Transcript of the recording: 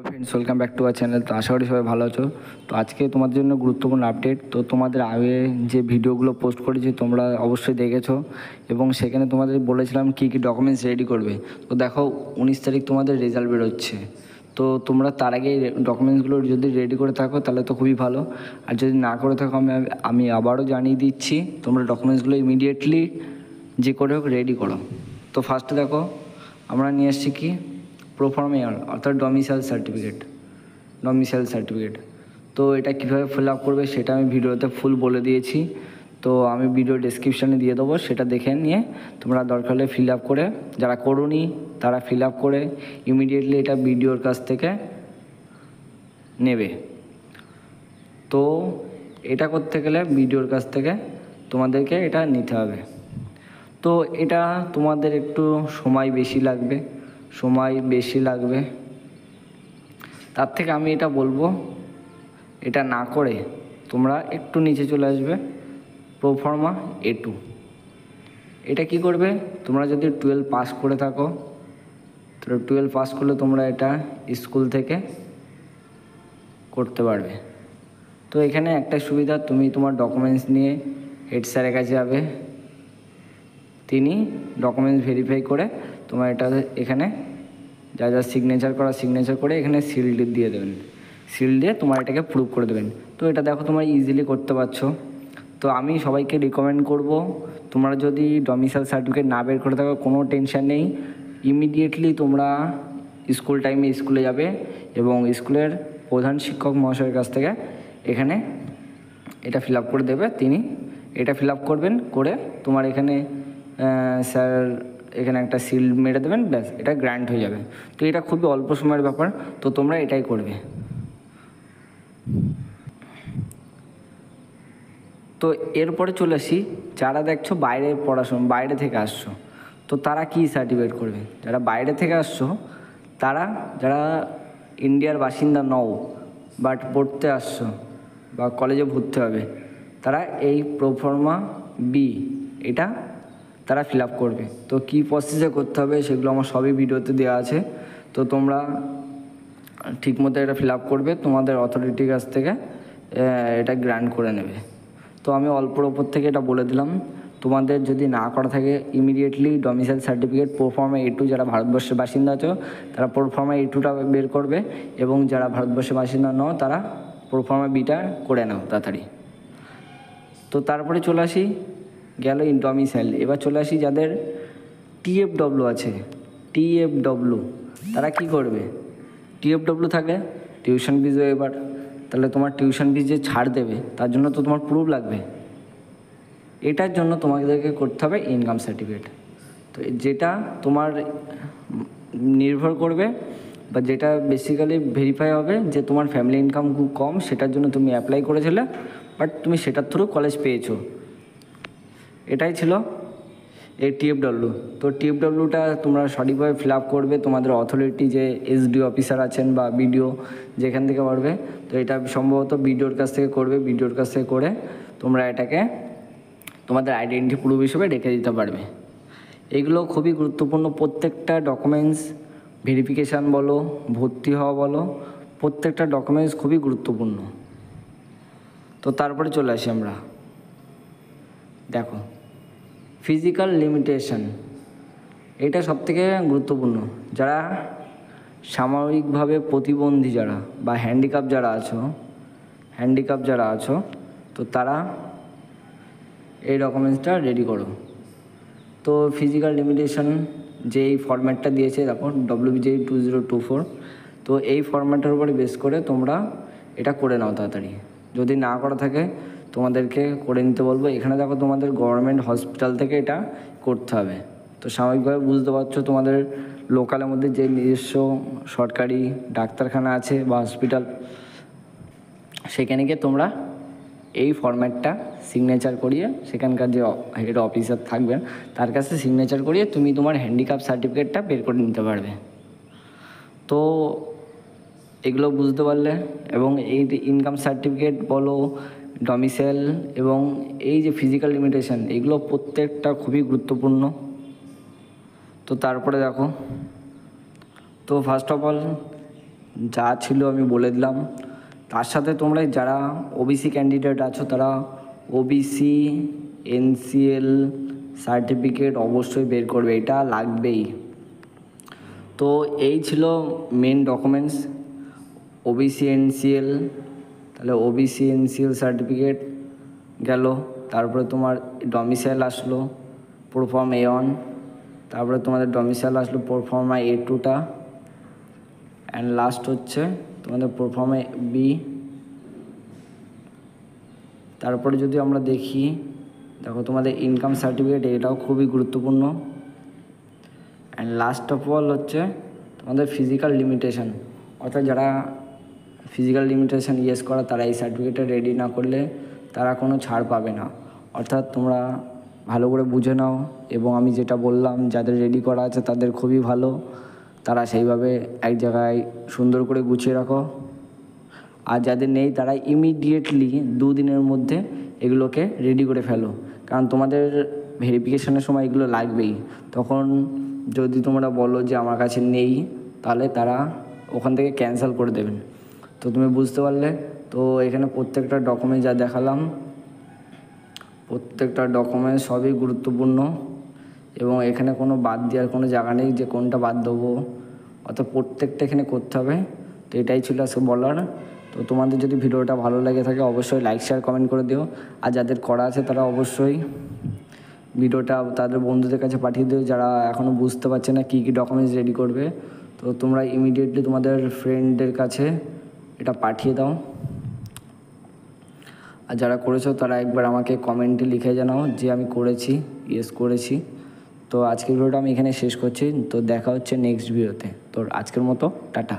Friends, welcome back to our channel. তো আশা করি সবাই ভালো আছো। তো আজকে তোমাদের জন্য গুরুত্বপূর্ণ আপডেট। তো তোমাদের আগে যে ভিডিওগুলো পোস্ট করেছি তোমরা অবশ্যই দেখেছো, এবং সেখানে তোমাদের বলেছিলাম কী কী ডকুমেন্টস রেডি করবে। তো দেখো 19 তারিখ তোমাদের রেজাল্ট বেরোচ্ছে। তো তোমরা তার আগে ডকুমেন্টসগুলো যদি রেডি করে থাকো তাহলে তো খুবই ভালো, আর যদি না করে থাকো আমি আবারও জানিয়ে দিচ্ছি, তোমরা ডকুমেন্টসগুলো ইমিডিয়েটলি যে করে হোক রেডি করো। তো ফার্স্টে দেখো আমরা নিয়ে এসেছি কি প্রোফর্মা ইয়ার, অর্থাৎ ডমিসাইল সার্টিফিকেট। তো এটা কীভাবে ফিল আপ করবে সেটা আমি ভিডিওতে ফুল বলে দিয়েছি। তো আমি ভিডিও ডেসক্রিপশানে দিয়ে দেবো, সেটা দেখে নিয়ে তোমরা দরকার হলে ফিল আপ করে, যারা করোনি তারা ফিল আপ করে ইমিডিয়েটলি এটা বিডিওর কাছ থেকে নেবে। তো এটা করতে গেলে বিডিওর কাছ থেকে তোমাদেরকে এটা নিতে হবে। তো এটা তোমাদের একটু সময় বেশি লাগবে। তার থেকে আমি এটা বলবো, এটা না করে তোমরা একটু নিচে চলে আসবে, প্রোফর্মা A2। এটা কি করবে, তোমরা যদি 12 পাস করে থাকো, তো 12 পাস করলে তোমরা এটা স্কুল থেকে করতে পারবে। তো এখানে একটা সুবিধা, তুমি তোমার ডকুমেন্টস নিয়ে হেড স্যারের কাছে যাবে, তিনি ডকুমেন্টস ভেরিফাই করে তোমার এটা এখানে যা যা সিগনেচার করে এখানে সিল দিয়ে দেবেন। সিল দিয়ে তোমার এটাকে প্রুভ করে দেবেন। তো এটা দেখো তোমরা ইজিলি করতে পারছো। তো আমি সবাইকে রিকমেন্ড করব, তোমরা যদি ডমিসাইল সার্টিফিকেট না বের করে থাকো কোনো টেনশন নেই, ইমিডিয়েটলি তোমরা স্কুল টাইমে স্কুলে যাবে এবং স্কুলের প্রধান শিক্ষক মহাশয়ের কাছ থেকে এখানে এটা ফিল আপ করে দেবে। তিনি এটা ফিল আপ করবেন, করে তোমার এখানে স্যার এখানে একটা সিল মেরে দেবেন, ব্যাস এটা গ্র্যান্ট হয়ে যাবে। তো এটা খুবই অল্প সময়ের ব্যাপার, তো তোমরা এটাই করবে। তো এরপরে চলে আসি, যারা দেখছো বাইরে থেকে আসছো, তো তারা কি সার্টিফিকেট করবে। যারা বাইরে থেকে আসছো, তারা যারা ইন্ডিয়ার বাসিন্দা নও বাট পড়তে আসছো বা কলেজে ভর্তি হবে, তারা এই প্রোফর্মা বি এটা তারা ফিল আপ করবে। তো কী প্রসেসে করতে হবে সেগুলো আমার সবই ভিডিওতে দেওয়া আছে। তো তোমরা ঠিকমতো এটা ফিল আপ করবে, তোমাদের অথরিটির কাছ থেকে এটা গ্র্যান্ট করে নেবে। তো আমি অল্পর ওপর থেকে এটা বলে দিলাম। তোমাদের যদি না করা থাকে immediately domicile certificate proforma A2, যারা ভারতবর্ষের বাসিন্দা আছো তারা প্রোফর্মা A2টা বের করবে, এবং যারা ভারতবর্ষের বাসিন্দা নও তারা প্রোফর্মা বিটা করে নাও তাড়াতাড়ি। তো তারপরে চলে আসি, গেল ডমিসাইল। এবার চলে আসি যাদের TFW আছে, TFW তারা কি করবে। TFW থাকলে টিউশন ফিজ এবার, তাহলে তোমার টিউশন ফিজ যে ছাড় দেবে তার জন্য তো তোমার প্রুফ লাগবে। এটার জন্য তোমাদেরকে করতে হবে ইনকাম সার্টিফিকেট। তো যেটা তোমার নির্ভর করবে বা যেটা বেসিক্যালি ভেরিফাই হবে যে তোমার ফ্যামিলি ইনকাম খুব কম, সেটার জন্য তুমি অ্যাপ্লাই করেছিলে বাট তুমি সেটার থ্রু কলেজ পেয়েছো, এটাই ছিল এই TFW। তো TFWটা তোমরা সঠিকভাবে ফিল আপ করবে, তোমাদের অথরিটি যে SD অফিসার আছেন বা বিডিও যেখান থেকে পারবে, তো এটা সম্ভবত বিডিওর কাছ থেকে করবে। বিডিওর কাছ থেকে করে তোমরা এটাকে তোমাদের আইডেন্টি প্রুফ হিসেবে রেখে দিতে পারবে। এগুলো খুবই গুরুত্বপূর্ণ, প্রত্যেকটা ডকুমেন্টস ভেরিফিকেশান বলো, ভর্তি হওয়া বলো, প্রত্যেকটা ডকুমেন্টস খুবই গুরুত্বপূর্ণ। তো তারপরে চলে আসি আমরা, দেখো ফিজিক্যাল লিমিটেশন, এটা সবথেকে গুরুত্বপূর্ণ। যারা সাময়িকভাবে প্রতিবন্ধী যারা বা হ্যান্ডিক্যাপ যারা আছো, তো তারা এই ডকুমেন্টসটা রেডি করো। তো ফিজিক্যাল লিমিটেশন যে এই ফরম্যাটটা দিয়েছে দেখো WBJ 2024, তো এই ফরম্যাটের উপরে বেস করে তোমরা এটা করে নাও তাড়াতাড়ি। যদি না করা থাকে তোমাদেরকে করে নিতে বলবো। এখানে দেখো তোমাদের গভর্নমেন্ট হসপিটাল থেকে এটা করতে হবে। তো স্বাভাবিকভাবে বুঝতে পারছো তোমাদের লোকালের মধ্যে যে নিজস্ব সরকারি ডাক্তারখানা আছে বা হসপিটাল, সেখানে গিয়ে তোমরা এই ফরম্যাটটা সিগনেচার করিয়ে, সেখানকার যে হেড অফিসার থাকবেন তার কাছে সিগনেচার করিয়ে তুমি তোমার হ্যান্ডিক্যাপ সার্টিফিকেটটা বের করে নিতে পারবে। তো এগুলো বুঝতে পারলে, এবং এই ইনকাম সার্টিফিকেট বলো, ডমিসাইল এবং এই যে ফিজিক্যাল লিমিটেশন, এগুলো প্রত্যেকটা খুবই গুরুত্বপূর্ণ। তো তারপরে দেখো, তো ফার্স্ট অফ অল যা ছিল আমি বলে দিলাম। তার সাথে তোমরা যারা ওবিসি ক্যান্ডিডেট আছো তারা ওবিসি এনসিএল সার্টিফিকেট অবশ্যই বের করবে, এটা লাগবেই। তো এই ছিল মেন ডকুমেন্টস, ওবিসি এনসিএল, তাহলে ওবিসি এনসিএল সার্টিফিকেট গেল, তারপরে তোমার ডমিসাইল আসলো প্রোফর্মা A1, তারপরে তোমাদের ডমিসাইল আসলো প্রোফর্মা A2টা, অ্যান্ড লাস্ট হচ্ছে তোমাদের প্রোফর্মা B। তারপরে যদি আমরা দেখি, দেখো তোমাদের ইনকাম সার্টিফিকেট, এটাও খুবই গুরুত্বপূর্ণ। অ্যান্ড লাস্ট অফ অল হচ্ছে তোমাদের ফিজিক্যাল লিমিটেশন, অর্থাৎ যারা ফিজিক্যাল লিমিটেশন ইয়েস করা তারা এই সার্টিফিকেটটা রেডি না করলে তারা কোনো ছাড় পাবে না। অর্থাৎ তোমরা ভালো করে বুঝে নাও, এবং আমি যেটা বললাম যাদের রেডি করা আছে তাদের খুবই ভালো, তারা সেইভাবে এক জায়গায় সুন্দর করে গুছিয়ে রাখো। আর যাদের নেই তারা ইমিডিয়েটলি 2 দিনের মধ্যে এগুলোকে রেডি করে ফেলো, কারণ তোমাদের ভেরিফিকেশনের সময় এগুলো লাগবেই। তখন যদি তোমরা বলো যে আমার কাছে নেই, তাহলে তারা ওখান থেকে ক্যান্সেল করে দেবেন। তো তুমি বুঝতে পারলে। তো এখানে প্রত্যেকটা ডকুমেন্ট যা দেখালাম, প্রত্যেকটা ডকুমেন্ট সবই গুরুত্বপূর্ণ, এবং এখানে কোনো বাদ দেওয়ার কোনো জায়গা নেই যে কোনটা বাদ দেবো, অর্থাৎ প্রত্যেকটা এখানে করতে হবে। তো এটাই ছিল আজকে বলার। তো তোমাদের যদি ভিডিওটা ভালো লেগে থাকে অবশ্যই লাইক শেয়ার কমেন্ট করে দিও, আর যাদের করা আছে তারা অবশ্যই ভিডিওটা তাদের বন্ধুদের কাছে পাঠিয়ে দিও যারা এখনও বুঝতে পারছে না কী কী ডকুমেন্টস রেডি করবে। তো তোমরা ইমিডিয়েটলি তোমাদের ফ্রেন্ডদের কাছে এটা পাঠিয়ে দাও। আর যারা করেছো তারা একবার আমাকে কমেন্টে লিখে জানাও যে আমি করেছি, ইয়েস করেছি। তো আজকের ভিডিওটা আমি এখানে শেষ করছি। তো দেখা হচ্ছে নেক্সট ভিডিওতে। তো আজকের মতো টাটা।